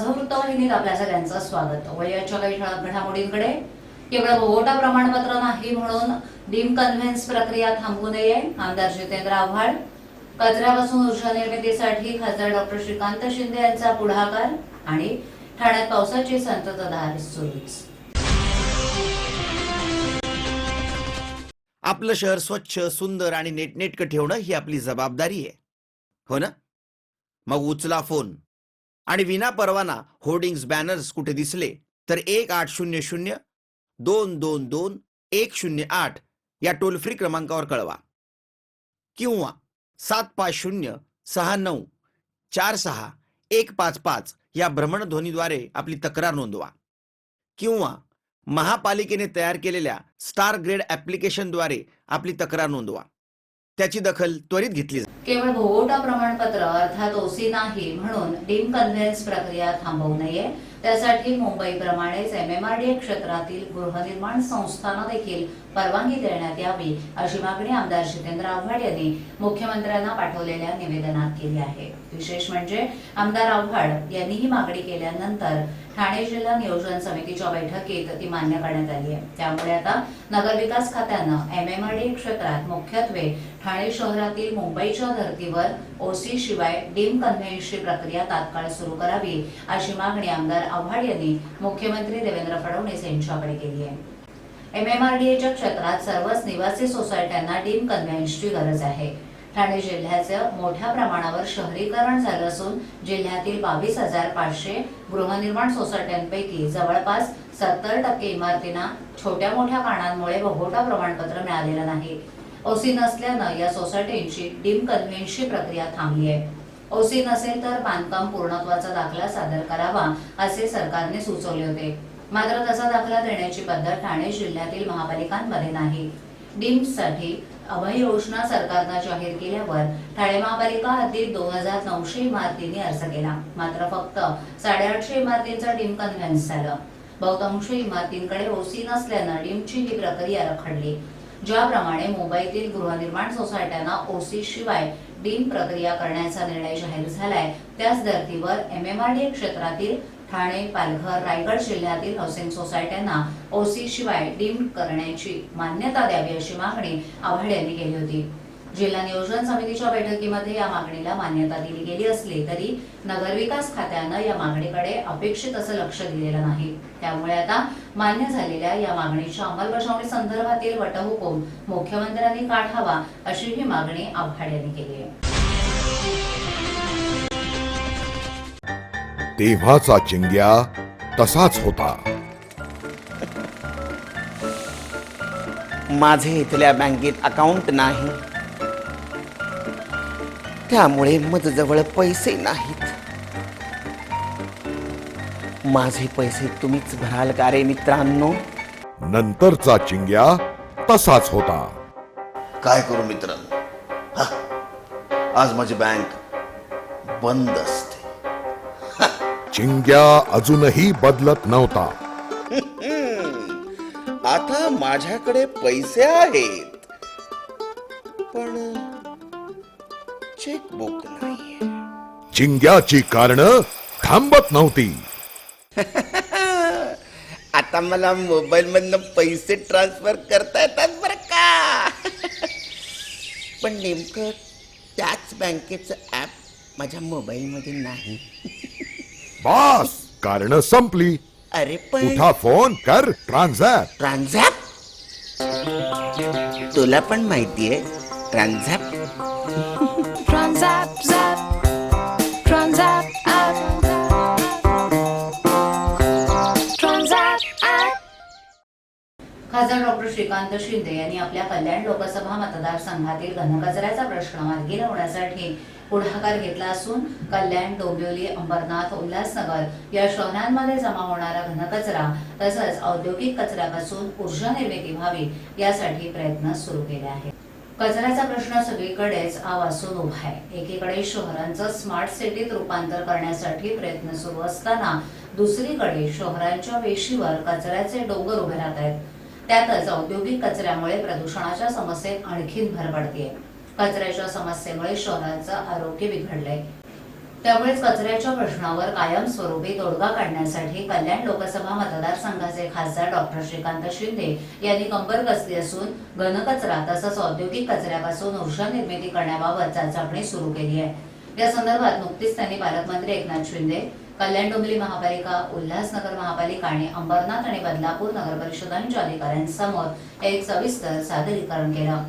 माझं वृत्तवाहिनीत आपल्या सगळ्यांचं स्वागत. वयाच्या काही ठळक घडामोडींकडे. केवळ भोगोटा प्रमाणपत्र नाही म्हणून डीम कन्व्हेन्स प्रक्रिया थांबू नये. आमदार जितेंद्र आव्हाड. कचऱ्यापासून ऊर्जा निर्मितीसाठी खासदार डॉक्टर श्रीकांत शिंदे यांचा पुढाकार. आणि ठाण्यात पावसाची संततधार सुरूच. आपलं शहर स्वच्छ, सुंदर आणि नेटनेटकं ठेवणं ही आपली जबाबदारी आहे, हो ना? मग उचला फोन आणि विना परवाना होर्डिंग्स, बॅनर्स कुठे दिसले तर 1800-222-108 या टोल फ्री क्रमांकावर कळवा किंवा 7506946155 या भ्रमणध्वनीद्वारे आपली तक्रार नोंदवा किंवा महापालिकेने तयार केलेल्या स्टार ग्रेड ऍप्लिकेशनद्वारे आपली तक्रार नोंदवा. त्याची दखल त्वरित घेतली जाईल. केवळ भोगोटा प्रमाणपत्र अर्थात ओसी नाही म्हणून डीम कन्व्हेन्स प्रक्रिया थांबवू नये. त्यासाठी मुंबईप्रमाणेच एमएमआरडीए क्षेत्रातील गृहनिर्माण संस्थांना देखील परवानगी देण्यात यावी अशी मागणी आमदार जितेंद्र आव्हाड यांनी मुख्यमंत्र्यांना पाठवलेल्या निवेदनात केली आहे. विशेष म्हणजे आमदार आव्हाड यांनी ही मागणी केल्यानंतर ठाणे जिल्हा नियोजन समितीच्या बैठकीत ती मान्य करण्यात आली आहे. त्यामुळे आता नगरविकास खात्यानं एमएमआरडीए क्षेत्रात मुख्यत्वे ठाणे शहरातील मुंबईच्या धर्तीवर ओसी शिवाय डीम कन्व्हेन्सची प्रक्रिया तात्काळ सुरू करावी अशी मागणी आमदार आव्हाड यांनी मुख्यमंत्री देवेंद्र फडणवीस यांच्याकडे केली आहे. एमएमआरडीएच्या क्षेत्रात सर्वच निवासी सोसायट्यांना डीम कन्व्हेन्सची गरज आहे. ठाणे जिल्ह्याचं मोठ्या प्रमाणावर शहरीकरण झालं असून जिल्ह्यातील 22,500 गृहनिर्माण सोसायट्यांपैकी जवळपास 70% इमारतींना छोट्या मोठ्या कारणांमुळे भोगोटा प्रमाणपत्र मिळालेलं नाही. ओसी नसल्यानं या सोसायटींची डीम कन्व्हेन्सची प्रक्रिया थांबली आहे. ओसी नसेल तर बांधकाम पूर्णत्वाचा दाखला सादर करावा असे सरकारने सुचवले होते. मात्र तसा दाखला देण्याची पद्धत ठाणे जिल्ह्यातील महापालिकांमध्ये नाही. डीमसाठी अभय योजना सरकारनं जाहीर केल्यावर ठाणे महापालिका हद्दीत 2,900 इमारतींनी अर्ज केला. मात्र फक्त 850 इमारतींचा डीम कन्व्हेन्स झालं. बहुतांश इमारतींकडे ओसी नसल्यानं डीमची ही प्रक्रिया रखडली. ज्याप्रमाणे मुंबईतील गृहनिर्माण सोसायट्यांना ओसी शिवाय डीम प्रक्रिया करण्याचा निर्णय जाहीर झालाय, त्याच धर्तीवर एमएमआरडीए क्षेत्रातील ठाणे, पालघर, रायगड जिल्ह्यातील हाऊसिंग सोसायट्यांना ओसी शिवाय डीम करण्याची मान्यता द्यावी अशी मागणी आव्हाड यांनी केली होती. जिल्हा नियोजन समितीच्या बैठकीमध्ये या मागणीला मान्यता दिली गेली असली तरी नगरविकास खात्यानं या मागणीकडे अपेक्षित असं लक्ष दिलेलं नाही. त्यामुळे आता मान्य झालेल्या या मागणीच्या अंमलबजावणी संदर्भातील वटहुकूम मुख्यमंत्र्यांनी काढावा अशी ही मागणी आव्हाड यांनी केली आहे. तेव्हाचा चिंग्या तसाच होता. माझे इथल्या बँकेत अकाउंट नाही, त्यामुळे माझ्याजवळ पैसे नाहीत. माझे पैसे तुम्हीच भराल का रे मित्रांनो? नंतरचा चिंग्या तसाच होता. काय करू मित्रांनो, आज माझी बँक बंद असते. चिंग्या अजूनही बदलत नव्हता. आता माझ्याकडे पैसे आहेत पण चेकबुक नाही. चिंग्याची कारणं थांबत नव्हती. आता मला मोबाईल मधनं पैसे ट्रान्सफर करता येतात बरं का. पण नेमकं त्याच बँकेचं ऍप माझ्या मोबाईल मध्ये नाही. बास, कारणं संपली. अरे पण उठा, फोन कर, ट्रान्झॅक्ट. ट्रान्झॅक्ट तुला पण माहितीये transact? Transact, zap, transact, app, transact, app. खासदार डॉक्टर श्रीकांत शिंदे यांनी आपल्या कल्याण लोकसभा मतदारसंघातील घनकचऱ्याचा प्रश्न मार्गी लावण्यासाठी पुढाकार घेतला असून कल्याण, डोंबिवली, अंबरनाथ, उल्हासनगर या शहरांमध्ये जमा होणारा घनकचरा तसंच औद्योगिक कचऱ्यापासून ऊर्जा निर्मिती व्हावी यासाठी प्रयत्न सुरू केले आहेत. कचऱ्याचा प्रश्न सगळीकडेच आवासून उभा आहे. एकीकडे शहरांचं स्मार्ट सिटीत रूपांतर करण्यासाठी प्रयत्न सुरू असताना दुसरीकडे शहरांच्या वेशीवर कचऱ्याचे डोंगर उभे राहत आहेत. त्यातच औद्योगिक कचऱ्यामुळे प्रदूषणाच्या समस्येत आणखीन भर पडतेय. कचऱ्याच्या समस्येमुळे शहरांचं आरोग्य बिघडलंय. त्यामुळेच कचऱ्याच्या प्रश्नावर कायमस्वरूपी तोडगा काढण्यासाठी कल्याण लोकसभा मतदारसंघाचे खासदार डॉक्टर श्रीकांत शिंदे यांनी कंबर कसली असून घनकचरा तसंच औद्योगिक कचऱ्यापासून ऊर्जा निर्मिती करण्याबाबत चाचपणी सुरू केली आहे। या संदर्भात नुकतीच त्यांनी पालकमंत्री एकनाथ शिंदे, कल्याण डोंबिवली महापालिका, उल्हासनगर महापालिका आणि अंबरनाथ आणि बदलापूर नगर परिषदांच्या अधिकाऱ्यांसमोर एक सविस्तर सादरीकरण केलं।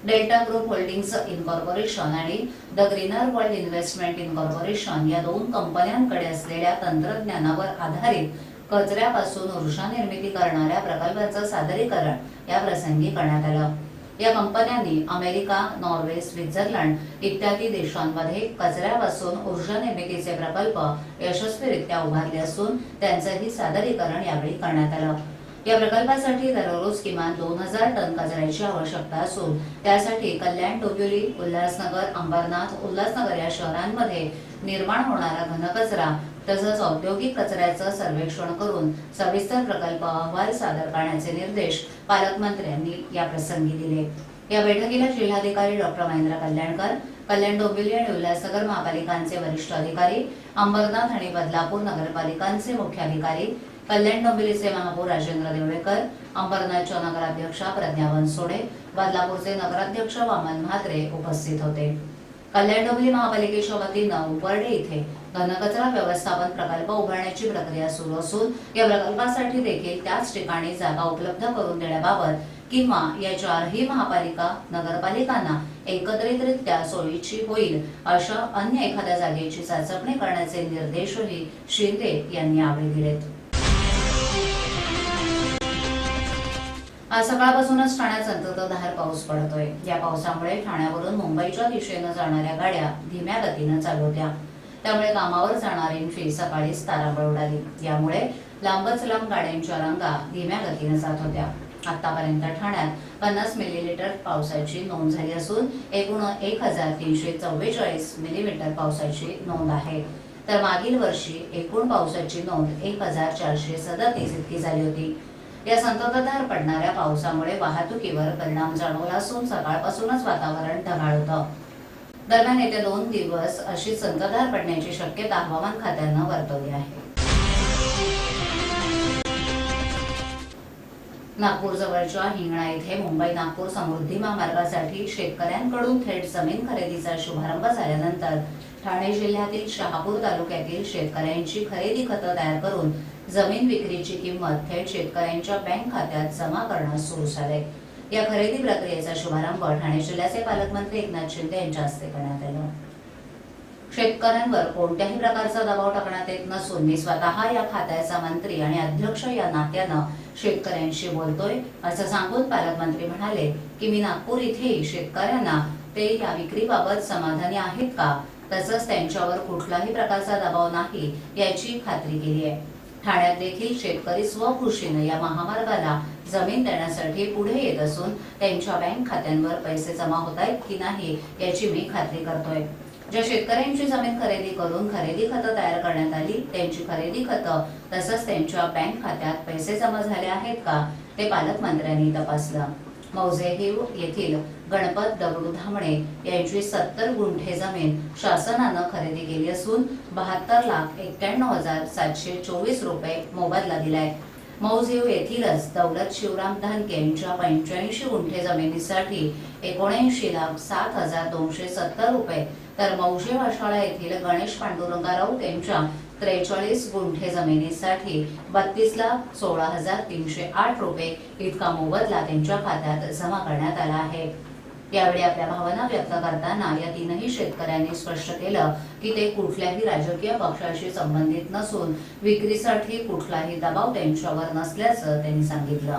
डेल्टा ग्रुप होल्डिंग्स इनकॉर्पोरेशन आणि the greener world investment incorporation या दोन कंपन्यांकडे असलेल्या तंत्रज्ञानावर आधारित कचऱ्यापासून ऊर्जा निर्मिती करणाऱ्या प्रकल्पाचं सादरीकरण या प्रसंगी करण्यात आलं। या कंपन्यांनी अमेरिका, नॉर्वे, स्वित्झर्लंड इत्यादी देशांमध्ये कचऱ्यापासून ऊर्जा निर्मितीचे प्रकल्प यशस्वीरित्या उभारले असून त्यांचंही सादरीकरण यावेळी करण्यात आलं। या प्रकल्पासाठी दररोज किमान 2000 टन कचऱ्याची आवश्यकता असून त्यासाठी कल्याण, डोंबिवली, उल्हासनगर, अंबरनाथ, उल्हासनगर या शहरांमध्ये निर्माण होणारा घनकचरा तसंच औद्योगिक कचऱ्याचं सर्वेक्षण करून सविस्तर प्रकल्प अहवाल सादर करण्याचे निर्देश पालकमंत्र्यांनी या प्रसंगी दिले। या बैठकीला जिल्हाधिकारी डॉक्टर महेंद्र कल्याणकर, कल्याण डोंबिवली आणि उल्हासनगर महापालिकांचे वरिष्ठ अधिकारी, अंबरनाथ आणि बदलापूर नगरपालिकांचे मुख्याधिकारी, कल्याण डोंबिवलीचे महापौर राजेंद्र देवळेकर, अंबरनाथच्या नगराध्यक्षा प्रज्ञा बनसोडे, बदलापूरचे नगराध्यक्ष वामन म्हात्रे उपस्थित होते। कल्याण डोंबिवली महापालिकेच्या वतीनं उपरडे इथे घनकचरा व्यवस्थापन प्रकल्प उभारण्याची प्रक्रिया सुरू असून या प्रकल्पासाठी देखील त्याच ठिकाणी जागा उपलब्ध करून देण्याबाबत किंवा या चारही महापालिका नगरपालिकांना एकत्रितरित्या सोयीची होईल अशा अन्य एखाद्या जागेची चाचपणी करण्याचे निर्देशही शिंदे यांनी यावेळी दिलेत। आज सकाळपासूनच ठाण्यात संततधार पाऊस पडतोय। या पावसामुळे ठाण्यावरून मुंबईच्या दिशेनं जाणाऱ्या गाड्या धीम्या गतीनं चालू होत्या, त्यामुळे कामावर जाणाऱ्यांची सकाळीच तारांबळ उडाली। यामुळे लांबच लांब गाड्यांच्या रांगा धीम्या गतीनं जात होत्या। आतापर्यंत ठाण्यात 50 मिलीमीटर पावसाची नोंद झाली असून एकूण 1344 मिलीमीटर पावसाची नोंद आहे, तर मागील वर्षी एकूण पावसाची नोंद 1437 इतकी झाली होती। या संततधार पडणाऱ्या पावसामुळे वाहतुकीवर परिणाम जाणवला असून सकाळपासूनच वातावरण ढगाळ होतं। दरम्यान येत्या 2 दिवस अशी संततधार पडण्याची शक्यता हवामान खात्यानं वर्तवली आहे। नागपूर जवळच्या हिंगणा येथे मुंबई नागपूर समृद्धी महामार्गासाठी शेतकऱ्यांकडून थेट जमीन खरेदीचा शुभारंभ झाल्यानंतर ठाणे जिल्ह्यातील शहापूर तालुक्यातील शेतकऱ्यांची खरेदी खतं तयार करून जमीन विक्रीची किंमत थेट शेतकऱ्यांच्या बँक खात्यात जमा करणं सुरू झालंय। या खरेदी प्रक्रियेचा शुभारंभ ठाणे जिल्ह्याचे पालकमंत्री एकनाथ शिंदे यांच्या हस्ते करण्यात आला। शेतकऱ्यांवर कोणत्याही प्रकारचा दबाव टाकण्यात येत नसून मी स्वतः या खात्याचा मंत्री आणि अध्यक्ष या नात्यानं शेतकऱ्यांशी बोलतोय असं सांगून पालकमंत्री म्हणाले की मी नागपूर इथेही शेतकऱ्यांना ते या विक्रीबाबत समाधानी आहेत का, तसंच त्यांच्यावर कुठलाही प्रकारचा दबाव नाही याची खात्री केली आहे। ठाण्यात देखील शेतकरी स्वखुशीने या महामार्गाला जमीन देण्यासाठी पुढे येत असून त्यांच्या बँक खात्यांवर पैसे जमा होत आहेत की नाही याची मी खात्री करतोय। ज्या शेतकऱ्यांची जमीन खरेदी करून खरेदी खतं तयार करण्यात आली त्यांची खरेदी खतं तसंच त्यांच्या बँक खात्यात पैसे जमा झाले आहेत का ते पालकमंत्र्यांनी तपासलं। मौजे येथील गणपत दगडू धामणे यांची 70 गुंठे जमीन शासनानं खरेदी केली असून 72,91,724 रुपये मोबदला दिलाय। मौजेव येथीलच दौलत शिवराम धानके यांच्या 85 गुंठे जमिनीसाठी 79,07,270 रुपये, तर मौजे वाशाळा येथील गणेश पांडुरंग राऊत यांच्या 43 गुंठे जमिनीसाठी 32,16,308 रुपये इतका मोबदला त्यांच्या खात्यात जमा करण्यात आला आहे। यावेळी आपल्या भावना व्यक्त करताना या तीनही शेतकऱ्यांनी स्पष्ट केलं की ते कुठल्याही राजकीय पक्षाशी संबंधित नसून विक्रीसाठी कुठलाही दबाव त्यांच्यावर नसल्याचं त्यांनी सांगितलं।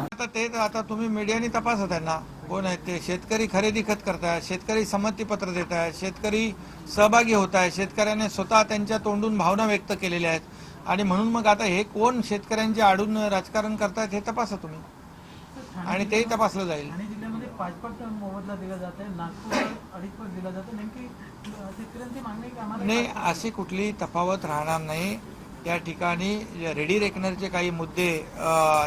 आता तुम्ही मीडियाने तपासत आहे ना, कोण आहेत ते शेतकरी खरेदी खत करतायत, शेतकरी संमतीपत्र देत आहेत, शेतकरी सहभागी होत आहेत, शेतकऱ्याने स्वतः त्यांच्या तोंडून भावना व्यक्त केलेल्या आहेत आणि म्हणून मग आता हे कोण शेतकऱ्यांचे आडून राजकारण करतायत हे तपासा तुम्ही आणि तेही तपासलं जाईल। ठाणे जिल्ह्यामध्ये 5% मोबदला दिला जात आहे, नागपूर 2.5% दिला जातो। नेमकी शेतकऱ्यांची मागणी की आम्हाला नाही, अशी कुठली तफावत राहणार नाही। या ठिकाणी रेडी रेकनरचे काही मुद्दे,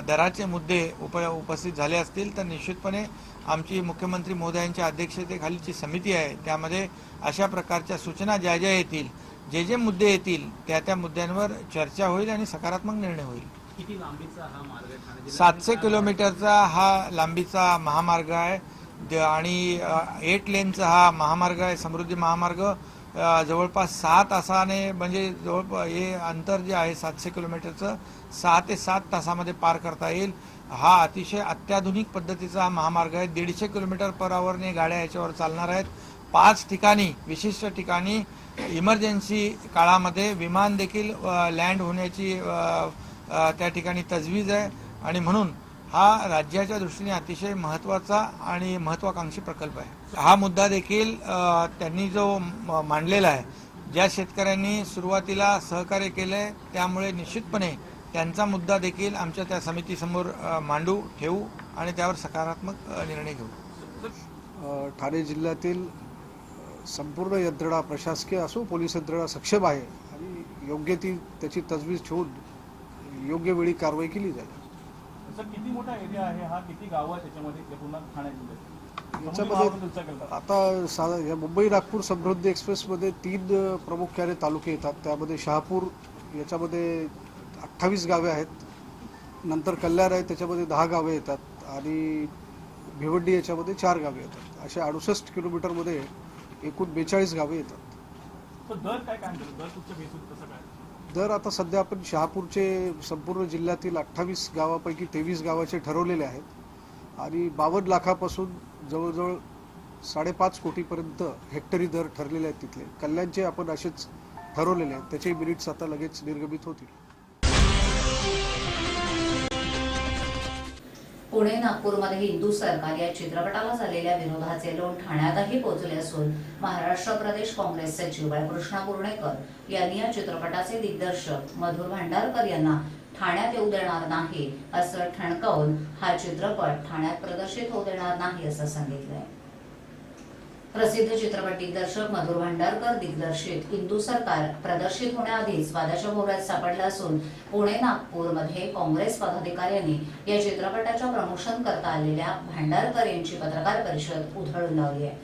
दराचे मुद्दे उपस्थित झाले असतील तर निश्चितपणे आमची मुख्यमंत्री महोदयांच्या अध्यक्षतेखालीची समिती आहे, त्यामध्ये अशा प्रकारच्या सूचना ज्या ज्या येतील जे जे मुद्दे येतील त्या मुद्द्यांवर चर्चा होईल आणि सकारात्मक निर्णय होईल. किती लांबीचा हा मार्ग आहे ठाणे जिल्ह्यात? 700 किलोमीटरचा हा लांबीचा महामार्ग आहे आणि 8 लेनचा हा महामार्ग आहे. समृद्धी महामार्ग जवळपास 6 तासाने म्हणजे हे अंतर जे आहे 700 किलोमीटरचं 6 ते 7 तासामध्ये पार करता येईल. हा अतिशय अत्याधुनिक पद्धतीचा हा महामार्ग आहे. 150 किलोमीटर पर आवरने गाड्या याच्यावर चालणार आहेत. 5 ठिकाणी विशिष्ट ठिकाणी इमर्जन्सी काळामध्ये विमान देखील लँड होण्याची त्या ठिकाणी तजवीज आहे आणि म्हणून हा राज्याच्या दृष्टीने अतिशय महत्त्वाचा आणि महत्त्वाकांक्षी प्रकल्प आहे. हा मुद्दा देखील त्यांनी जो मांडलेला आहे, ज्या शेतकऱ्यांनी सुरुवातीला सहकार्य केलं आहे त्यामुळे निश्चितपणे त्यांचा मुद्दा देखील आमच्या त्या समितीसमोर मांडू ठेवू आणि त्यावर सकारात्मक निर्णय घेऊ. ठाणे जिल्ह्यातील संपूर्ण यंत्रणा प्रशासकीय असो पोलीस यंत्रणा सक्षम आहे आणि योग्य ती त्याची तजवीज ठेवून योग्य वेळी कारवाई केली जाईल. सर, किती मोठा एरिया आहे हा? किती गावं आहेत त्याच्यामध्ये पूर्ण ठाणे जिल्ह्यात? याच्यामध्ये आता या मुंबई नागपूर समृद्धी एक्सप्रेसमध्ये 3 प्रामुख्याने तालुके येतात. त्यामध्ये शहापूर याच्यामध्ये 28 गावे आहेत. नंतर कल्याण आहे त्याच्यामध्ये 10 गावे येतात आणि भिवंडी याच्यामध्ये 4 गावे येतात. अशा 68 किलोमीटरमध्ये एकूण 42 गावे येतात. तर दर काय काम करतो? दर कुठच्या बेसून कसं काय? दर आता सध्या आपण शहापूरचे संपूर्ण जिल्ह्यातील 28 गावापैकी 23 गावाचे ठरवलेले आहेत आणि 52 लाखापासून जवळजवळ 5.5 कोटीपर्यंत हेक्टरी दर ठरलेले आहेत तिथले. कल्याणचे आपण असेच ठरवलेले आहेत. त्याचे मिनिट्स आता लगेच निर्गमित होतील. पुणे नागपूरमध्ये हिंदू सरकार या चित्रपटाला झालेल्या विरोधाचे लोण ठाण्यातही पोहोचले असून महाराष्ट्र प्रदेश काँग्रेस सचिव बाळकृष्ण पुर्णेकर यांनी या चित्रपटाचे दिग्दर्शक मधुर भांडारकर यांना ठाण्यात येऊ देणार नाही असं ठणकावून हा चित्रपट ठाण्यात प्रदर्शित होऊ देणार नाही असं सांगितलंय. प्रसिद्ध चित्रपट दिग्दर्शक मधुर भांडारकर दिग्दर्शित हिंदू सरकार प्रदर्शित होण्याआधीच वादाच्या भोवऱ्यात सापडला असून पुणे नागपूरमध्ये काँग्रेस पदाधिकाऱ्यांनी या चित्रपटाच्या प्रमोशन करता आलेल्या भांडारकर यांची पत्रकार परिषद उधळून लावली आहे.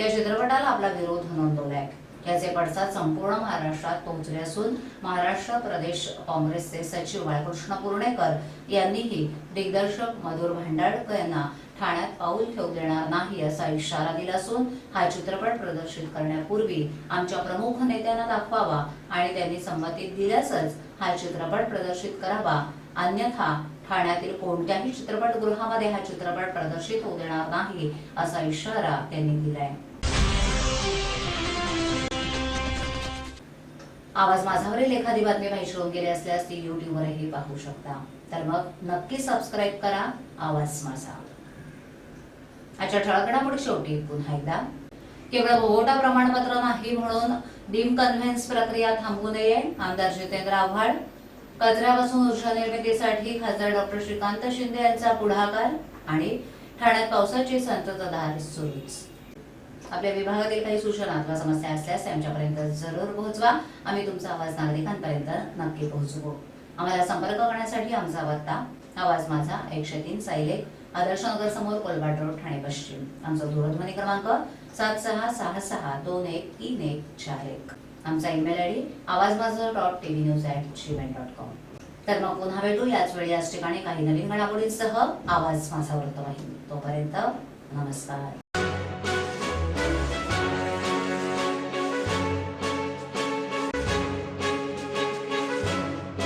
या चित्रपटाला आपला विरोध नोंदवलाय. याचे पडसाद संपूर्ण महाराष्ट्रात पोहोचले असून महाराष्ट्र प्रदेश काँग्रेसचे सचिव बाळकृष्ण पुर्णेकर यांनीही दिग्दर्शक मधुर भांडारकर यांना ठाण्यात पाऊल ठेवू देणार नाही असा इशारा दिला असून हा चित्रपट प्रदर्शित करण्यापूर्वी आमच्या प्रमुख नेत्यांना दाखवावा आणि त्यांनी संमती दिल्यासच हा चित्रपट प्रदर्शित करावा, अन्यथा ठाण्यातील कोणत्याही चित्रपटगृहामध्ये हा चित्रपट प्रदर्शित होऊ देणार नाही असा इशारा त्यांनी दिलाय. आवाज माझावरील एखादी बातमी पाहिजे होऊन गेली असल्यास ती YouTubeवरही पाहू शकता. तर मग नक्की सबस्क्राईब करा आवाज माझा. आजच्या ठळक घडामोडी शेवटी पुन्हा एकदा. केवळ बोगटा प्रमाणपत्र नाही म्हणून डीम कन्व्हेन्स प्रक्रिया थांबवू नये, आमदार जितेंद्र आव्हाड. कचऱ्यापासून ऊर्जा निर्मितीसाठी खासदार डॉक्टर श्रीकांत शिंदे यांचा पुढाकार आणि ठाण्यात पावसाची संततधार सुरूच. आपल्या विभागातील काही सूचना अथवा समस्या असल्यास आमच्यापर्यंत जरूर पोहोचवा. आम्ही तुमचा आवाज नागरिकांपर्यंत नक्की पोहोचवू. आम्हाला संपर्क करण्यासाठी आमचा पत्ता आवाज माझा 103 सायलेक आदर्शनगर समोर कोलबाट रोड ठाणे पश्चिम. आमचा दूरध्वनी क्रमांक 7666213141. आमचा ईमेल आयडी awazmaza.tvnews@gmail.com. तर मग पुन्हा भेटू याच वेळी याच ठिकाणी काही नवीन घडामोडींसह आवाज माझा वृत्तवाहिनी. तोपर्यंत नमस्कार.